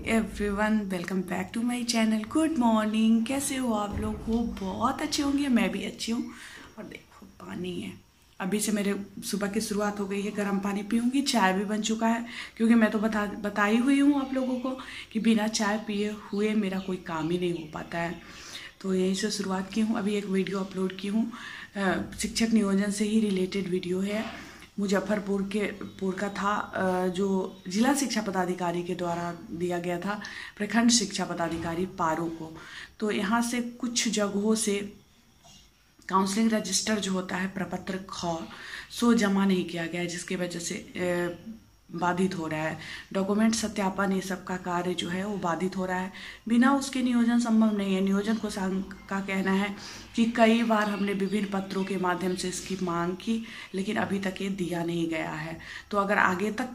Everyone, welcome back to my channel. Good morning. कैसे हो आप लोग? हो बहुत अच्छे होंगे, मैं भी अच्छी हूँ। और देखो पानी है, अभी से मेरे सुबह की शुरुआत हो गई है। गर्म पानी पीऊँगी, चाय भी बन चुका है क्योंकि मैं तो बताई हुई हूँ आप लोगों को कि बिना चाय पिए हुए मेरा कोई काम ही नहीं हो पाता है। तो यहीं से शुरुआत की हूँ। अभी एक वीडियो अपलोड की हूँ, शिक्षक नियोजन से ही रिलेटेड वीडियो है। मुजफ्फरपुर का था, जो जिला शिक्षा पदाधिकारी के द्वारा दिया गया था प्रखंड शिक्षा पदाधिकारी पारो को। तो यहाँ से कुछ जगहों से काउंसलिंग रजिस्टर जो होता है प्रपत्र ख सो जमा नहीं किया गया है, जिसकी वजह से बाधित हो रहा है। डॉक्यूमेंट सत्यापन ये सब का कार्य जो है वो बाधित हो रहा है। बिना उसके नियोजन संभव नहीं है। नियोजन को का कहना है कि कई बार हमने विभिन्न पत्रों के माध्यम से इसकी मांग की, लेकिन अभी तक ये दिया नहीं गया है। तो अगर आगे तक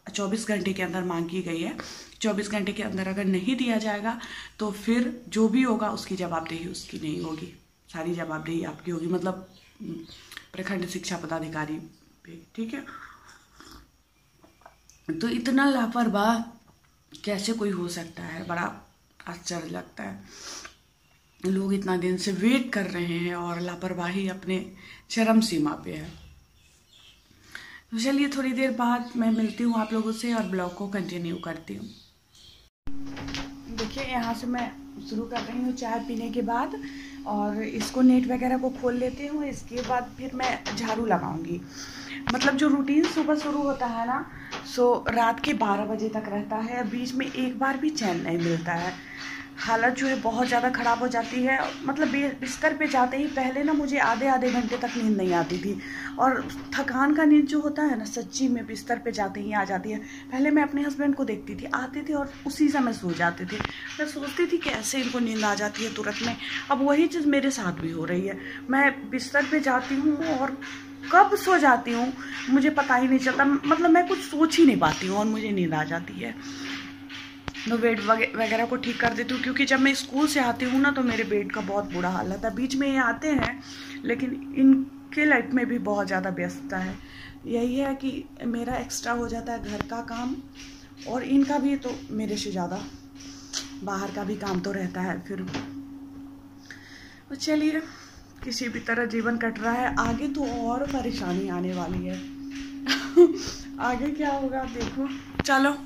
24 घंटे के अंदर मांग की गई है, 24 घंटे के अंदर अगर नहीं दिया जाएगा तो फिर जो भी होगा उसकी जवाबदेही उसकी नहीं होगी, सारी जवाबदेही आपकी होगी, मतलब प्रखंड शिक्षा पदाधिकारी पे। ठीक है। तो इतना लापरवाह कैसे कोई हो सकता है, बड़ा आश्चर्य लगता है। लोग इतना दिन से वेट कर रहे हैं और लापरवाही अपने चरम सीमा पे है। तो चलिए थोड़ी देर बाद मैं मिलती हूँ आप लोगों से और ब्लॉग को कंटिन्यू करती हूँ। देखिए यहाँ से मैं शुरू कर रही हूँ चाय पीने के बाद, और इसको नेट वगैरह को खोल लेती हूँ। इसके बाद फिर मैं झाड़ू लगाऊंगी। मतलब जो रूटीन सुबह शुरू होता है ना, सो रात के 12 बजे तक रहता है। बीच में एक बार भी चैन नहीं मिलता है। हालत जो है बहुत ज़्यादा ख़राब हो जाती है। मतलब बिस्तर पे जाते ही पहले ना मुझे आधे आधे घंटे तक नींद नहीं आती थी, और थकान का नींद जो होता है ना, सच्ची में बिस्तर पे जाते ही आ जाती है। पहले मैं अपने हस्बैंड को देखती थी, आते थे और उसी समय सो जाते थे। मैं सोचती थी कैसे इनको नींद आ जाती है तुरंत में। अब वही चीज़ मेरे साथ भी हो रही है। मैं बिस्तर पे जाती हूँ और कब सो जाती हूँ मुझे पता ही नहीं चलता। मतलब मैं कुछ सोच ही नहीं पाती हूँ और मुझे नींद आ जाती है। तो बेड वगैरह को ठीक कर देती हूँ, क्योंकि जब मैं स्कूल से आती हूँ ना तो मेरे बेड का बहुत बुरा हाल है। बीच में ये आते हैं, लेकिन इनके लाइफ में भी बहुत ज़्यादा व्यस्तता है। यही है कि मेरा एक्स्ट्रा हो जाता है घर का काम, और इनका भी तो मेरे से ज़्यादा बाहर का भी काम तो रहता है। फिर तो चलिए, किसी भी तरह जीवन कट रहा है। आगे तो और परेशानी आने वाली है। आगे क्या होगा देखो। चलो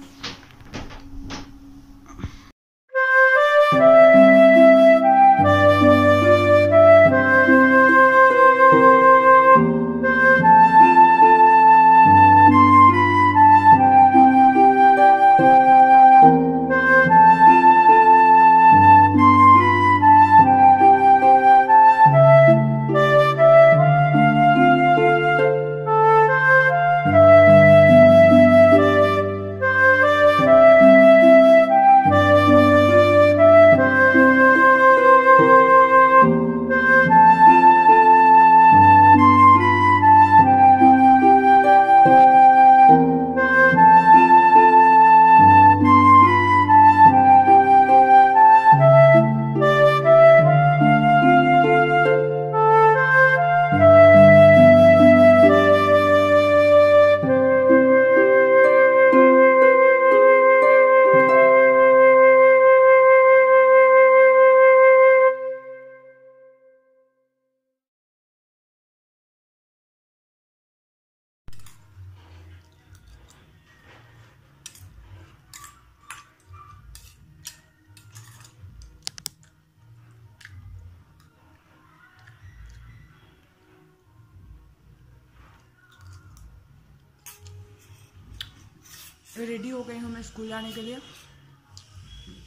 रेडी हो गई हूँ मैं स्कूल जाने के लिए।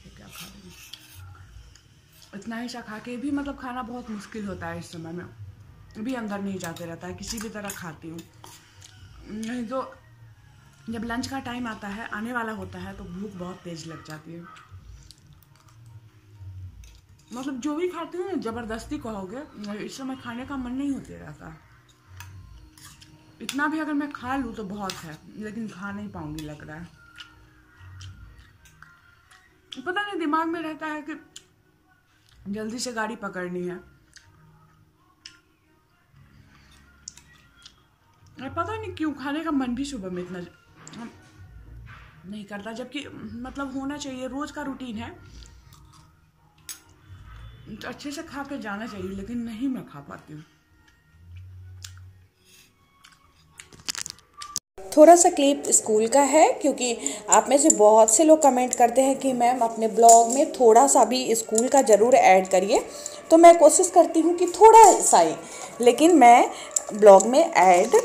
क्या खा रही हूँ, इतना ही सा खा के भी मतलब खाना बहुत मुश्किल होता है इस समय में। भी अंदर नहीं जाते रहता है, किसी भी तरह खाती हूँ। नहीं तो जब लंच का टाइम आता है, आने वाला होता है, तो भूख बहुत तेज लग जाती है। मतलब जो भी खाती हूँ ज़बरदस्ती कहोगे, इस समय खाने का मन नहीं होते रहता। इतना भी अगर मैं खा लूँ तो बहुत है, लेकिन खा नहीं पाऊंगी लग रहा है। पता नहीं, दिमाग में रहता है कि जल्दी से गाड़ी पकड़नी है। पता नहीं क्यों खाने का मन भी सुबह में इतना नहीं करता, जबकि मतलब होना चाहिए, रोज़ का रूटीन है तो अच्छे से खा के जाना चाहिए, लेकिन नहीं मैं खा पाती हूँ। थोड़ा सा क्लिप स्कूल का है, क्योंकि आप में से बहुत से लोग कमेंट करते हैं कि मैम अपने ब्लॉग में थोड़ा सा भी स्कूल का ज़रूर ऐड करिए, तो मैं कोशिश करती हूँ कि थोड़ा सा ही, लेकिन मैं ब्लॉग में ऐड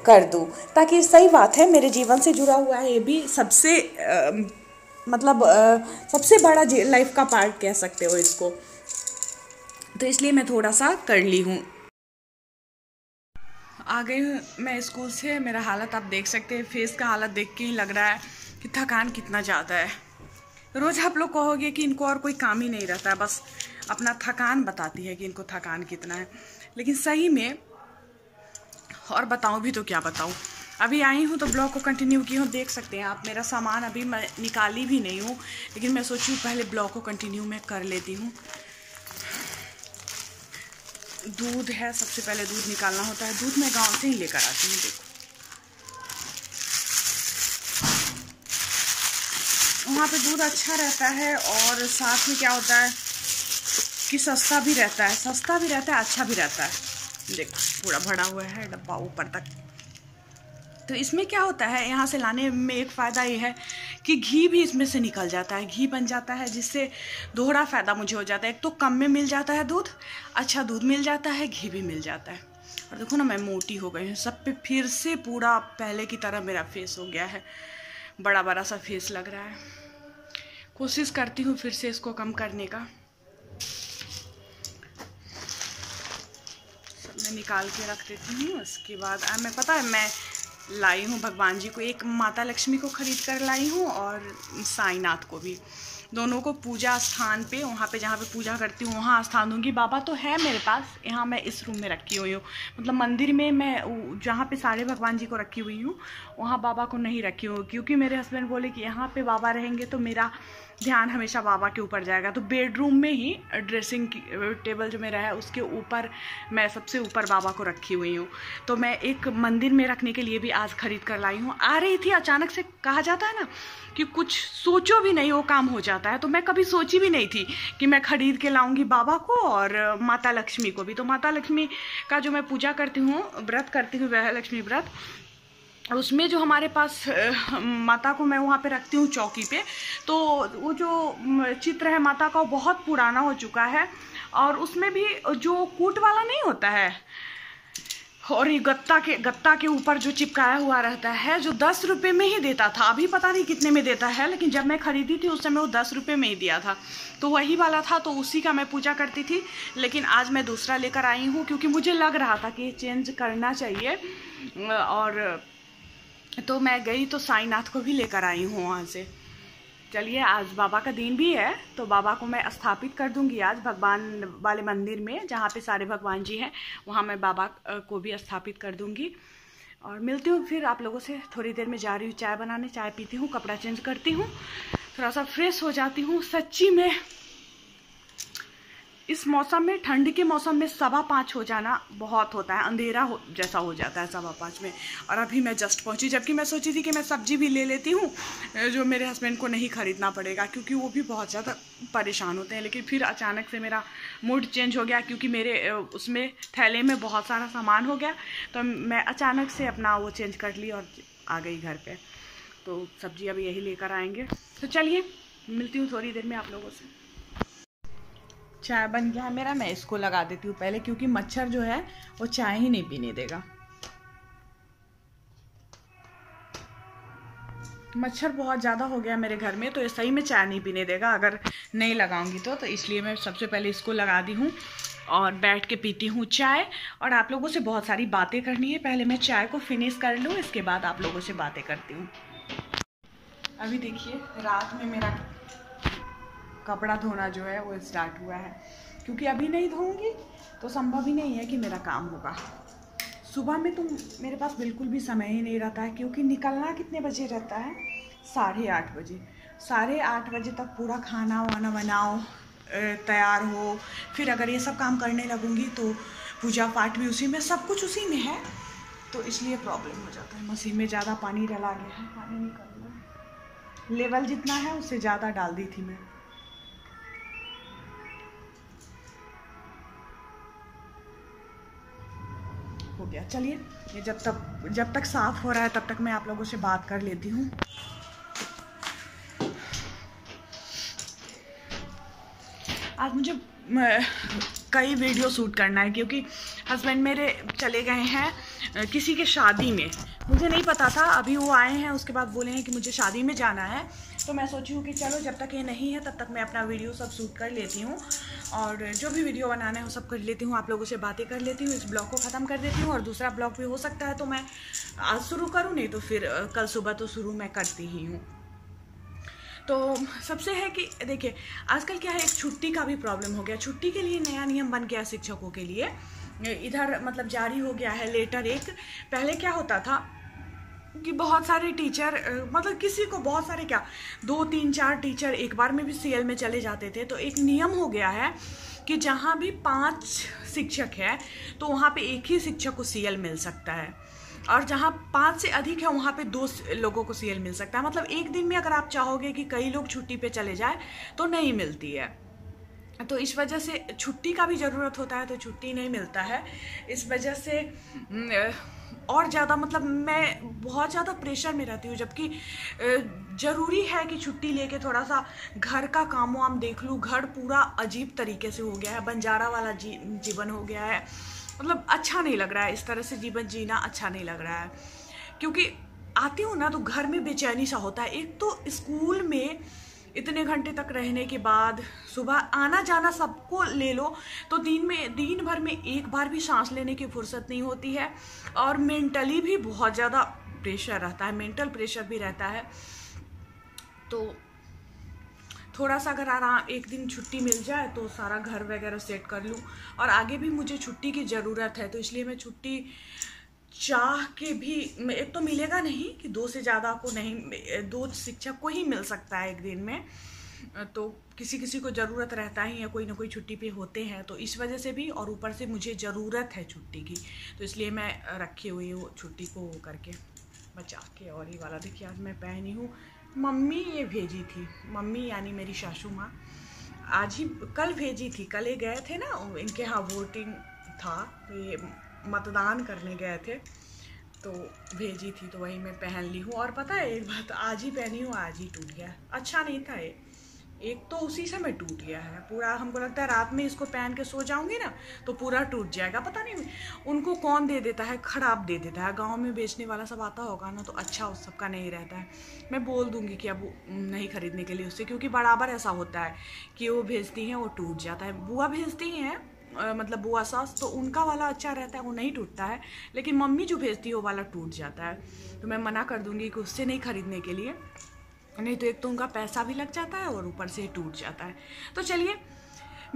कर दूँ, ताकि सही बात है, मेरे जीवन से जुड़ा हुआ है, ये भी सबसे मतलब सबसे बड़ा लाइफ का पार्ट कह सकते हो इसको, तो इसलिए मैं थोड़ा सा कर ली हूँ। आ गई हूँ मैं स्कूल से। मेरा हालत आप देख सकते हैं, फेस का हालत देख के ही लग रहा है कि थकान कितना ज़्यादा है। रोज़ आप लोग कहोगे कि इनको और कोई काम ही नहीं रहता है, बस अपना थकान बताती है कि इनको थकान कितना है, लेकिन सही में और बताऊँ भी तो क्या बताऊँ। अभी आई हूँ तो ब्लॉग को कंटिन्यू की हूँ, देख सकते हैं आप। मेरा सामान अभी मैं निकाली भी नहीं हूँ, लेकिन मैं सोची पहले ब्लॉग को कंटिन्यू मैं कर लेती हूँ। दूध है, सबसे पहले दूध निकालना होता है। दूध मैं गांव से ही लेकर आती हूँ। देखो वहाँ पे दूध अच्छा रहता है, और साथ में क्या होता है कि सस्ता भी रहता है, अच्छा भी रहता है। देखो पूरा भरा हुआ है डब्बा ऊपर तक। तो इसमें क्या होता है, यहाँ से लाने में एक फ़ायदा ये है कि घी भी इसमें से निकल जाता है, घी बन जाता है, जिससे दोहरा फ़ायदा मुझे हो जाता है। एक तो कम में मिल जाता है दूध, अच्छा दूध मिल जाता है, घी भी मिल जाता है। और देखो ना मैं मोटी हो गई हूँ, सब पे फिर से पूरा पहले की तरह मेरा फेस हो गया है, बड़ा बड़ा सा फेस लग रहा है। कोशिश करती हूँ फिर से इसको कम करने का। सब मैं निकाल के रख देती हूँ। उसके बाद मैं पता है मैं लाई हूँ भगवान जी को, एक माता लक्ष्मी को खरीद कर लाई हूँ और साईनाथ को भी, दोनों को पूजा स्थान पे, वहाँ पे जहाँ पे पूजा करती हूँ वहाँ स्थान दूँगी। बाबा तो है मेरे पास, यहाँ मैं इस रूम में रखी हुई हूँ, मतलब मंदिर में मैं जहाँ पे सारे भगवान जी को रखी हुई हूँ वहाँ बाबा को नहीं रखी हूँ, क्योंकि मेरे हस्बैंड बोले कि यहाँ पे बाबा रहेंगे तो मेरा ध्यान हमेशा बाबा के ऊपर जाएगा। तो बेडरूम में ही ड्रेसिंग टेबल जो मेरा है उसके ऊपर मैं सबसे ऊपर बाबा को रखी हुई हूँ। तो मैं एक मंदिर में रखने के लिए भी आज खरीद कर लाई हूँ। आ रही थी अचानक से, कहा जाता है ना कि कुछ सोचो भी नहीं वो काम हो जाता है, तो मैं कभी सोची भी नहीं थी कि मैं खरीद के लाऊंगी बाबा को और माता लक्ष्मी को भी। तो माता लक्ष्मी का जो मैं पूजा करती हूँ, व्रत करती हूँ, वह लक्ष्मी व्रत, उसमें जो हमारे पास माता को मैं वहाँ पे रखती हूँ चौकी पे, तो वो जो चित्र है माता का वो बहुत पुराना हो चुका है, और उसमें भी जो कूट वाला नहीं होता है, और ये गत्ता के ऊपर जो चिपकाया हुआ रहता है, जो 10 रुपये में ही देता था, अभी पता नहीं कितने में देता है, लेकिन जब मैं खरीदी थी उस समय वो 10 रुपये में ही दिया था, तो वही वाला था, तो उसी का मैं पूजा करती थी। लेकिन आज मैं दूसरा लेकर आई हूँ, क्योंकि मुझे लग रहा था कि चेंज करना चाहिए, और तो मैं गई तो साईनाथ को भी लेकर आई हूँ वहाँ से। चलिए आज बाबा का दिन भी है, तो बाबा को मैं स्थापित कर दूंगी आज भगवान वाले मंदिर में, जहाँ पे सारे भगवान जी हैं, वहाँ मैं बाबा को भी स्थापित कर दूंगी। और मिलती हूँ फिर आप लोगों से, थोड़ी देर में जा रही हूँ चाय बनाने, चाय पीती हूँ, कपड़ा चेंज करती हूँ, थोड़ा सा फ्रेश हो जाती हूँ। सच्ची में इस मौसम में, ठंड के मौसम में 5:15 हो जाना बहुत होता है, अंधेरा जैसा हो जाता है 5:15 में। और अभी मैं जस्ट पहुंची, जबकि मैं सोची थी कि मैं सब्जी भी ले लेती हूँ, जो मेरे हस्बैंड को नहीं खरीदना पड़ेगा, क्योंकि वो भी बहुत ज़्यादा परेशान होते हैं। लेकिन फिर अचानक से मेरा मूड चेंज हो गया, क्योंकि मेरे उसमें थैले में बहुत सारा सामान हो गया, तो मैं अचानक से अपना वो चेंज कर ली और आ गई घर पर। तो सब्जी अभी यही लेकर आएंगे। तो चलिए मिलती हूँ थोड़ी देर में आप लोगों से। चाय बन गया है मेरा, मैं इसको लगा देती हूँ पहले, क्योंकि मच्छर जो है वो चाय ही नहीं पीने देगा। मच्छर बहुत ज़्यादा हो गया मेरे घर में, तो ये सही में चाय नहीं पीने देगा अगर नहीं लगाऊंगी तो इसलिए मैं सबसे पहले इसको लगा दी हूँ और बैठ के पीती हूँ चाय। और आप लोगों से बहुत सारी बातें करनी है, पहले मैं चाय को फिनिश कर लूँ, इसके बाद आप लोगों से बातें करती हूँ। अभी देखिए रात में मेरा कपड़ा धोना जो है वो स्टार्ट हुआ है, क्योंकि अभी नहीं धोऊंगी तो संभव ही नहीं है कि मेरा काम होगा। सुबह में तो मेरे पास बिल्कुल भी समय ही नहीं रहता है, क्योंकि निकलना कितने बजे रहता है, 8:30 बजे। 8:30 बजे तक पूरा खाना वाना बनाओ, तैयार हो, फिर अगर ये सब काम करने लगूंगी तो पूजा पाठ भी उसी में, सब कुछ उसी में है, तो इसलिए प्रॉब्लम हो जाता है। मशीन में ज़्यादा पानी डला गया है, पानी निकल रहा है। लेवल जितना है उससे ज़्यादा डाल दी थी मैं। हो गया। चलिए ये जब तक साफ़ हो रहा है तब तक मैं आप लोगों से बात कर लेती हूँ। आज मुझे कई वीडियो शूट करना है क्योंकि हस्बैंड मेरे चले गए हैं किसी के शादी में। मुझे नहीं पता था, अभी वो आए हैं, उसके बाद बोले हैं कि मुझे शादी में जाना है। तो मैं सोची हूँ कि चलो जब तक ये नहीं है तब तक मैं अपना वीडियो सब शूट कर लेती हूँ और जो भी वीडियो बनाना है वो सब कर लेती हूँ, आप लोगों से बातें कर लेती हूँ, इस ब्लॉग को ख़त्म कर देती हूँ। और दूसरा ब्लॉग भी हो सकता है तो मैं आज शुरू करूँ, नहीं तो फिर कल सुबह तो शुरू मैं करती ही हूँ। तो सबसे है कि देखिए आजकल क्या है, एक छुट्टी का भी प्रॉब्लम हो गया। छुट्टी के लिए नया नियम बन गया शिक्षकों के लिए, इधर मतलब जारी हो गया है लेटर एक। पहले क्या होता था कि बहुत सारे टीचर मतलब किसी को बहुत सारे क्या 2 3 4 टीचर एक बार में भी सीएल में चले जाते थे। तो एक नियम हो गया है कि जहाँ भी 5 शिक्षक है तो वहाँ पे एक ही शिक्षक को सीएल मिल सकता है, और जहाँ 5 से अधिक है वहाँ पे 2 लोगों को सीएल मिल सकता है। मतलब एक दिन में अगर आप चाहोगे कि कई लोग छुट्टी पे चले जाए तो नहीं मिलती है। तो इस वजह से छुट्टी का भी ज़रूरत होता है तो छुट्टी नहीं मिलता है। इस वजह से और ज़्यादा मतलब मैं बहुत ज़्यादा प्रेशर में रहती हूँ, जबकि ज़रूरी है कि छुट्टी लेके थोड़ा सा घर का काम वाम देख लूँ। घर पूरा अजीब तरीके से हो गया है, बंजारा वाला जीवन हो गया है। मतलब अच्छा नहीं लग रहा है, इस तरह से जीवन जीना अच्छा नहीं लग रहा है। क्योंकि आती हूँ ना तो घर में बेचैनी सा होता है। एक तो स्कूल में इतने घंटे तक रहने के बाद सुबह आना जाना सबको ले लो तो दिन भर में एक बार भी सांस लेने की फुर्सत नहीं होती है, और मेंटली भी बहुत ज़्यादा प्रेशर रहता है, मेंटल प्रेशर भी रहता है। तो थोड़ा सा अगर आराम एक दिन छुट्टी मिल जाए तो सारा घर वगैरह सेट कर लूँ, और आगे भी मुझे छुट्टी की ज़रूरत है। तो इसलिए मैं छुट्टी चाह के भी, एक तो मिलेगा नहीं कि 2 से ज़्यादा को नहीं, 2 शिक्षक को ही मिल सकता है एक दिन में। तो किसी किसी को ज़रूरत रहता ही है, कोई ना कोई छुट्टी पे होते हैं। तो इस वजह से भी, और ऊपर से मुझे ज़रूरत है छुट्टी की, तो इसलिए मैं रखी हुई हूँ छुट्टी को करके बचा के। और ये वाला देखिए आज मैं पहनी हूँ, मम्मी ये भेजी थी, मम्मी यानी मेरी सासू माँ आज ही कल भेजी थी। कल ये गए थे ना इनके यहाँ वोटिंग था, तो ये मतदान करने गए थे तो भेजी थी, तो वही मैं पहन ली हूँ। और पता है एक बात, आज ही पहनी हूँ आज ही टूट गया। अच्छा नहीं था ये, एक तो उसी से मैं टूट गया है पूरा। हमको लगता है रात में इसको पहन के सो जाऊंगी ना तो पूरा टूट जाएगा। पता नहीं उनको कौन दे देता है, खराब दे देता है। गांव में बेचने वाला सब आता होगा ना तो अच्छा उस सबका नहीं रहता है। मैं बोल दूंगी कि अब नहीं खरीदने के लिए उससे, क्योंकि बराबर ऐसा होता है कि वो भेजती हैं वो टूट जाता है। बुआ भेजती हैं मतलब बुआ सास, तो उनका वाला अच्छा रहता है, वो नहीं टूटता है, लेकिन मम्मी जो भेजती है वो वाला टूट जाता है। तो मैं मना कर दूंगी कि उससे नहीं खरीदने के लिए, नहीं तो एक तो उनका पैसा भी लग जाता है और ऊपर से टूट जाता है। तो चलिए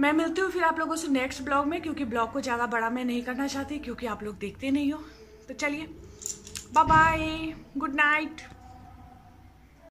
मैं मिलती हूँ फिर आप लोगों से नेक्स्ट ब्लॉग में, क्योंकि ब्लॉग को ज़्यादा बड़ा मैं नहीं करना चाहती क्योंकि आप लोग देखते नहीं हो। तो चलिए बाय बाय, गुड नाइट।